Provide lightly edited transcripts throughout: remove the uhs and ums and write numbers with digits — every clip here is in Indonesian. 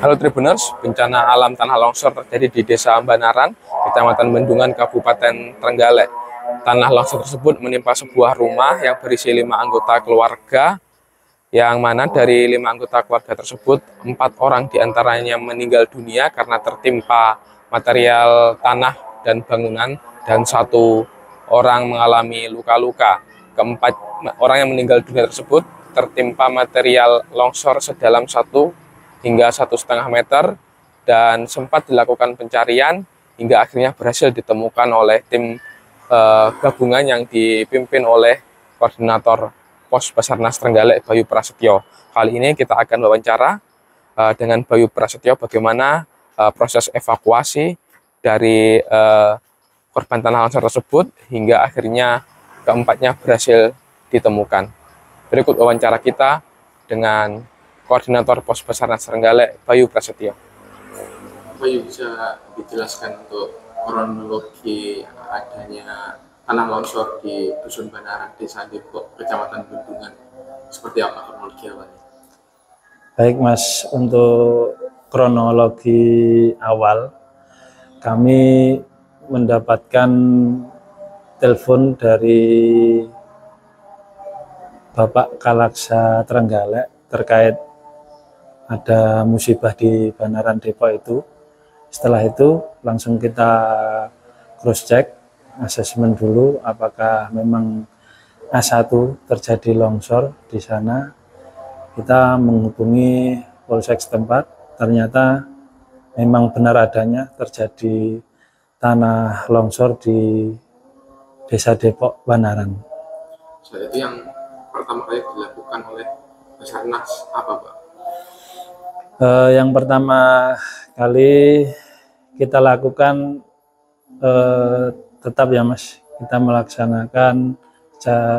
Halo Tribuners, bencana alam tanah longsor terjadi di Desa Banaran, Kecamatan Bendungan, Kabupaten Trenggalek. Tanah longsor tersebut menimpa sebuah rumah yang berisi 5 anggota keluarga, yang mana dari 5 anggota keluarga tersebut, 4 orang diantaranya meninggal dunia karena tertimpa material tanah dan bangunan, dan 1 orang mengalami luka-luka. Keempat orang yang meninggal dunia tersebut tertimpa material longsor sedalam 1 hingga 1,5 meter, dan sempat dilakukan pencarian hingga akhirnya berhasil ditemukan oleh tim gabungan yang dipimpin oleh Koordinator Pos Basarnas Trenggalek, Bayu Prasetyo. Kali ini kita akan wawancara dengan Bayu Prasetyo bagaimana proses evakuasi dari korban tanah longsor tersebut hingga akhirnya keempatnya berhasil ditemukan. Berikut wawancara kita dengan Koordinator Pos Basarnas Trenggalek, Bayu Prasetyo. Bayu, bisa dijelaskan untuk kronologi adanya tanah longsor di Dusun Banaran, Desa Depok, Kecamatan Bendungan? Seperti apa kronologi awalnya? Baik Mas, untuk kronologi awal, kami mendapatkan telepon dari Bapak Kalaksa Trenggalek terkait ada musibah di Banaran Depok itu. Setelah itu langsung kita cross check, asesmen dulu apakah memang A1 terjadi longsor di sana. Kita menghubungi polsek setempat, ternyata memang benar adanya terjadi tanah longsor di Desa Depok Banaran. Saat itu yang pertama kali dilakukan oleh Basarnas apa, Pak? Yang pertama kali kita lakukan tetap ya Mas, kita melaksanakan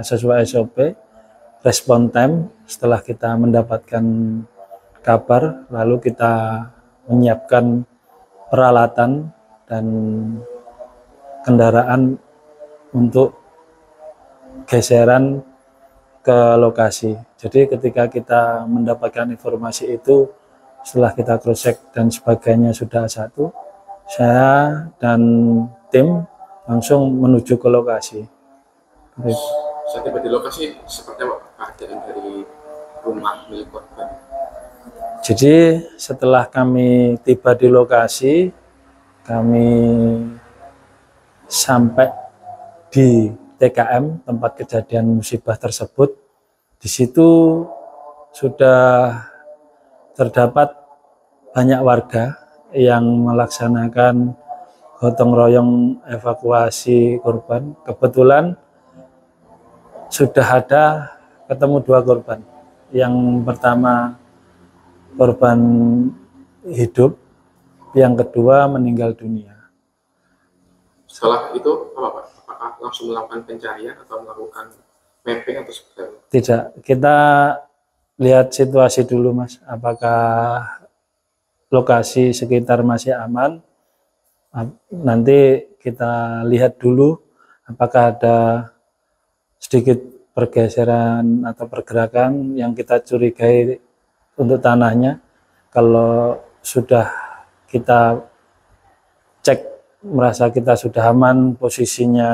sesuai SOP, respon time. Setelah kita mendapatkan kabar, lalu kita menyiapkan peralatan dan kendaraan untuk geseran ke lokasi. Jadi ketika kita mendapatkan informasi itu, setelah kita cross check dan sebagainya sudah A1, saya dan tim langsung menuju ke lokasi. Saat tiba di lokasi, seperti apa keadaan dari rumah milik korban? Jadi setelah kami tiba di lokasi, kami sampai di TKM, tempat kejadian musibah tersebut. Di situ sudah terdapat banyak warga yang melaksanakan gotong royong evakuasi korban. Kebetulan sudah ada ketemu 2 korban. Yang pertama korban hidup, yang kedua meninggal dunia. Setelah itu apa, Pak? Apakah langsung melakukan pencarian atau melakukan mapping atau seperti apa? Tidak, kita lihat situasi dulu Mas, apakah lokasi sekitar masih aman. Nanti kita lihat dulu apakah ada sedikit pergeseran atau pergerakan yang kita curigai untuk tanahnya. Kalau sudah kita cek, merasa kita sudah aman, posisinya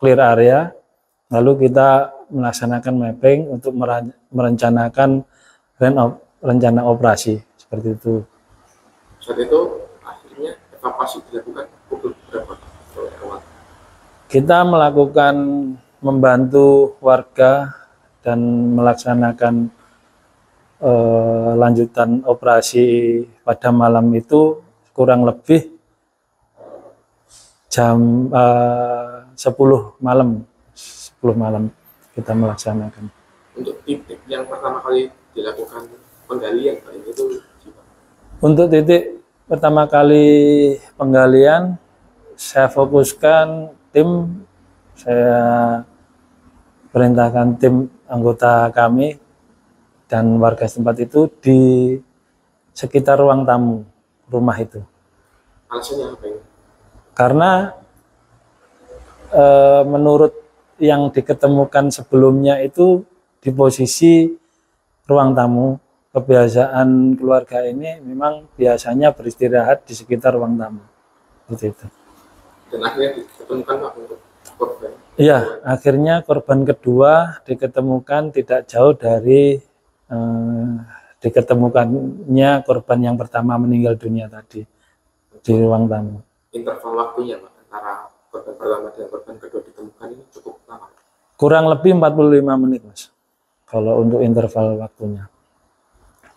clear area, lalu kita melaksanakan mapping untuk merencanakan rencana operasi, seperti itu. Saat itu akhirnya evakuasi dilakukan pukul berapa? Kita melakukan membantu warga dan melaksanakan lanjutan operasi pada malam itu kurang lebih jam 10 malam. 10 malam kita melaksanakan. Untuk titik yang pertama kali dilakukan penggalian, Pak, itu gimana? Untuk titik pertama kali penggalian, saya fokuskan tim, saya perintahkan tim anggota kami dan warga setempat itu di sekitar ruang tamu rumah itu. Alasannya apa ini? Karena menurut yang diketemukan sebelumnya itu di posisi ruang tamu, kebiasaan keluarga ini memang biasanya beristirahat di sekitar ruang tamu. Gitu itu. Dan akhirnya ditemukan Pak untuk korban. Iya, akhirnya korban kedua diketemukan tidak jauh dari diketemukannya korban yang pertama meninggal dunia tadi di ruang tamu. Interval waktunya Pak antara korban pertama dan korban kedua ditemukan ini cukup lama. Kurang lebih 45 menit, Mas. Kalau untuk interval waktunya.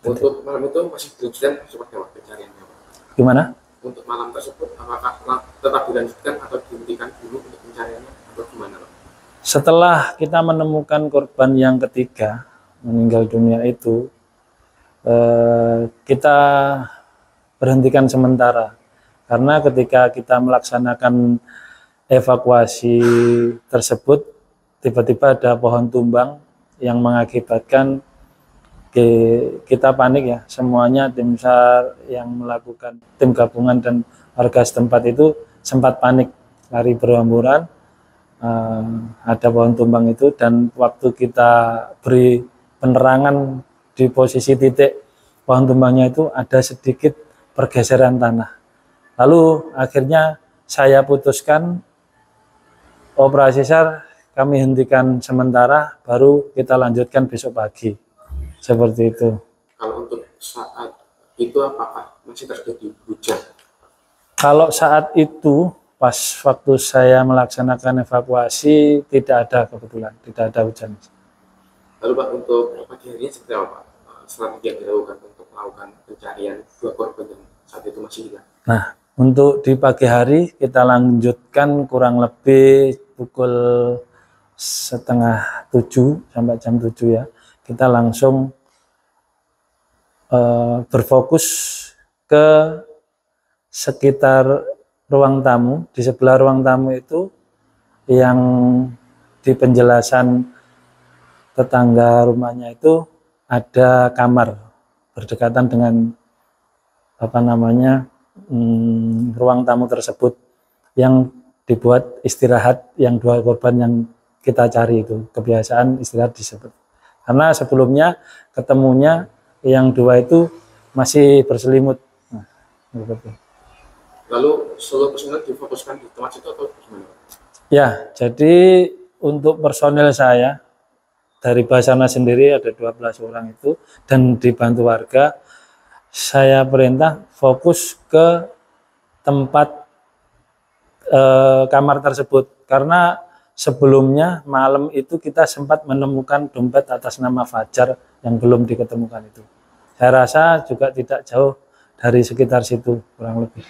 Untuk malam itu masih dilanjutkan seperti apa pencariannya Pak? Gimana? Untuk malam tersebut apakah tetap dilanjutkan atau dihentikan dulu untuk pencariannya atau gimana Pak? Setelah kita menemukan korban yang ketiga meninggal dunia itu, kita berhentikan sementara karena ketika kita melaksanakan evakuasi tersebut tiba-tiba ada pohon tumbang yang mengakibatkan kita panik ya, semuanya tim SAR yang melakukan, tim gabungan dan warga setempat itu sempat panik, lari berhamburan. Ada pohon tumbang itu dan waktu kita beri penerangan di posisi titik pohon tumbangnya itu ada sedikit pergeseran tanah. Lalu akhirnya saya putuskan operasi SAR kami hentikan sementara, baru kita lanjutkan besok pagi. Seperti itu. Kalau untuk saat itu apakah masih terjadi hujan? Kalau saat itu pas waktu saya melaksanakan evakuasi tidak ada, kebetulan tidak ada hujan. Lalu Pak untuk pagi hari ini seperti apa Pak? Strategi yang dilakukan untuk melakukan pencarian dua korban yang saat itu masih hilang. Nah, untuk di pagi hari kita lanjutkan kurang lebih pukul 6:30 sampai jam 7 ya. Kita langsung berfokus ke sekitar ruang tamu. Di sebelah ruang tamu itu yang di penjelasan tetangga rumahnya itu ada kamar berdekatan dengan ruang tamu tersebut yang dibuat istirahat yang dua korban yang kita cari itu, kebiasaan istirahat disebut. Karena sebelumnya ketemunya yang dua itu masih berselimut. Nah, begitu. Lalu seluruh personel difokuskan di tempat situ atau gimana? Ya, jadi untuk personel saya dari Basarnas sendiri ada 12 orang itu dan dibantu warga, saya perintah fokus ke tempat kamar tersebut karena sebelumnya malam itu kita sempat menemukan dompet atas nama Fajar yang belum diketemukan itu. Saya rasa juga tidak jauh dari sekitar situ kurang lebih.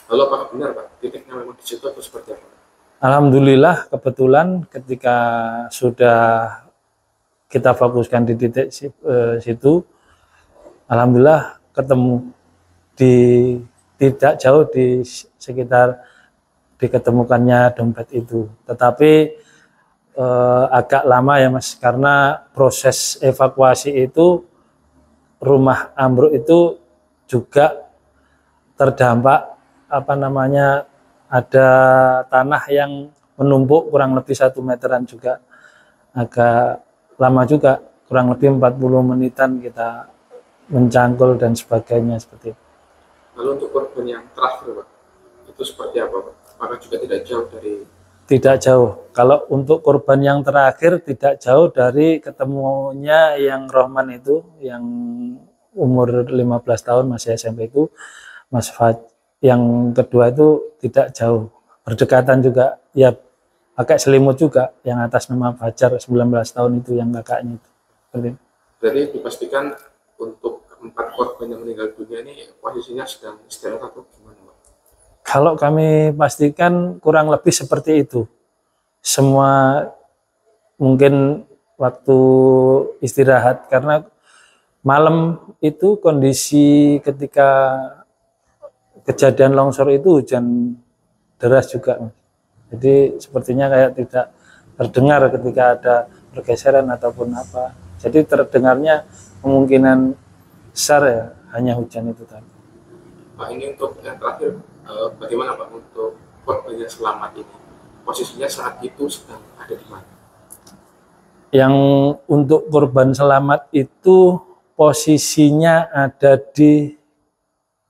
Lalu apakah benar Pak titiknya memang di situ atau seperti apa? Alhamdulillah kebetulan ketika sudah kita fokuskan di titik situ, alhamdulillah ketemu tidak jauh di sekitar diketemukannya dompet itu. Tetapi agak lama ya Mas, karena proses evakuasi itu rumah ambruk itu juga terdampak ada tanah yang menumpuk kurang lebih 1 meteran juga, agak lama juga, kurang lebih 40 menitan kita mencangkul dan sebagainya seperti itu. Lalu untuk korban yang terakhir Pak, itu seperti apa Pak? Apakah juga tidak jauh dari? Tidak jauh. Kalau untuk korban yang terakhir tidak jauh dari ketemunya yang Rohman itu, yang umur 15 tahun masih SMP itu, Mas Fat. Yang kedua itu tidak jauh, berdekatan juga, ya pakai selimut juga, yang atas nama Fajar 19 tahun itu yang kakaknya itu. Jadi dipastikan untuk 4 korban yang meninggal dunia ini posisinya sedang istirahat atau gimana Pak? Kalau kami pastikan kurang lebih seperti itu. Semua mungkin waktu istirahat karena malam itu kondisi ketika kejadian longsor itu hujan deras juga. Jadi sepertinya kayak tidak terdengar ketika ada pergeseran ataupun apa. Jadi terdengarnya kemungkinan besar ya hanya hujan itu tadi. Pak, ini untuk yang terakhir, bagaimana Pak untuk korban yang selamat ini? Posisinya saat itu sedang ada di mana? Yang untuk korban selamat itu posisinya ada di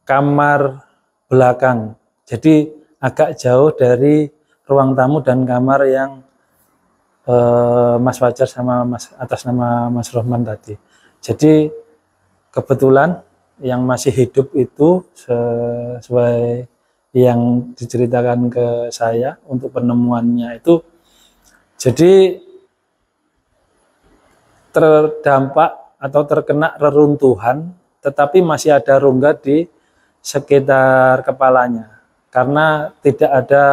kamar belakang. Jadi agak jauh dari ruang tamu dan kamar yang Mas Fajar sama atas nama Mas Rohman tadi. Jadi kebetulan yang masih hidup itu sesuai yang diceritakan ke saya untuk penemuannya itu, jadi terdampak atau terkena reruntuhan, tetapi masih ada rongga di sekitar kepalanya karena tidak ada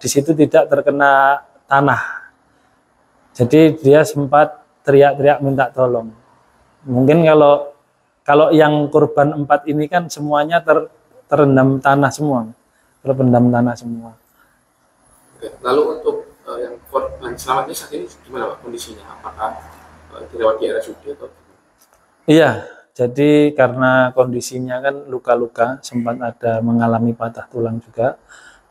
di situ tidak terkena tanah. Jadi dia sempat teriak-teriak minta tolong. Mungkin kalau yang korban 4 ini kan semuanya terendam tanah semua, terendam tanah semua. Oke. Lalu untuk yang korban selamatnya saat ini gimana Pak kondisinya? Apakah dirawat di RSUD atau gimana? Iya, jadi karena kondisinya kan luka-luka, sempat ada mengalami patah tulang juga,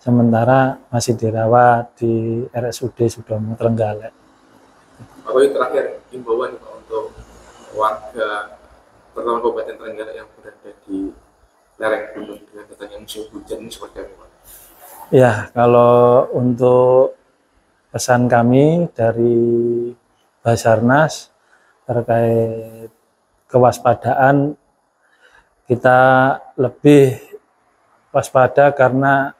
sementara masih dirawat di RSUD Sudomo Trenggalek. Pak Bayu, terakhir himbauan Pak untuk warga terutama Kabupaten Trenggalek yang berada di lereng gunung dengan datangnya musim hujan ini seperti apa Pak? Ya, kalau untuk pesan kami dari Basarnas terkait kewaspadaan, kita lebih waspada karena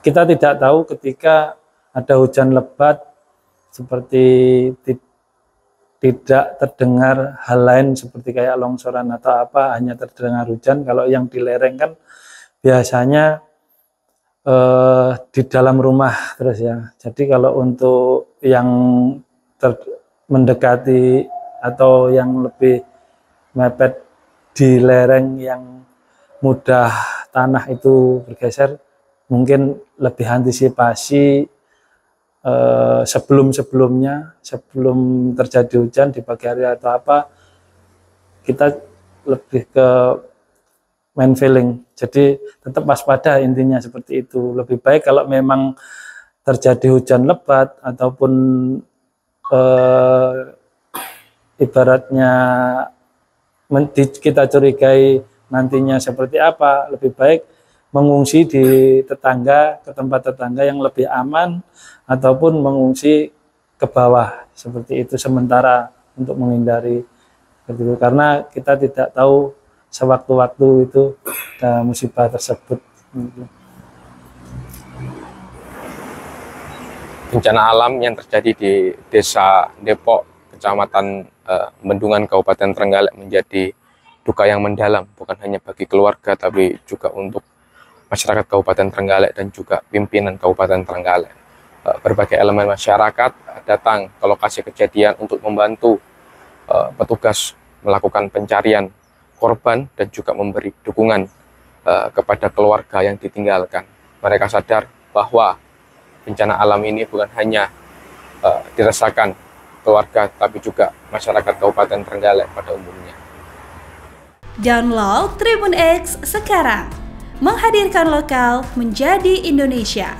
kita tidak tahu ketika ada hujan lebat seperti tidak terdengar hal lain seperti kayak longsoran atau apa, hanya terdengar hujan. Kalau yang di lereng kan biasanya di dalam rumah terus ya. Jadi kalau untuk yang mendekati atau yang lebih mepet di lereng yang mudah tanah itu bergeser, mungkin lebih antisipasi sebelum-sebelumnya, sebelum terjadi hujan di pagi hari atau apa, kita lebih ke main feeling. Jadi tetap waspada, intinya seperti itu. Lebih baik kalau memang terjadi hujan lebat ataupun ibaratnya kita curigai nantinya seperti apa, lebih baik mengungsi di tetangga, ke tempat tetangga yang lebih aman, ataupun mengungsi ke bawah seperti itu sementara untuk menghindari itu, karena kita tidak tahu sewaktu-waktu itu musibah tersebut. Bencana alam yang terjadi di Desa Depok, Kecamatan Bendungan, Kabupaten Trenggalek menjadi duka yang mendalam, bukan hanya bagi keluarga tapi juga untuk masyarakat Kabupaten Trenggalek dan juga pimpinan Kabupaten Trenggalek. Berbagai elemen masyarakat datang ke lokasi kejadian untuk membantu petugas melakukan pencarian korban dan juga memberi dukungan kepada keluarga yang ditinggalkan. Mereka sadar bahwa bencana alam ini bukan hanya dirasakan keluarga tapi juga masyarakat Kabupaten Trenggalek pada umumnya. Download Tribun X sekarang, menghadirkan lokal menjadi Indonesia.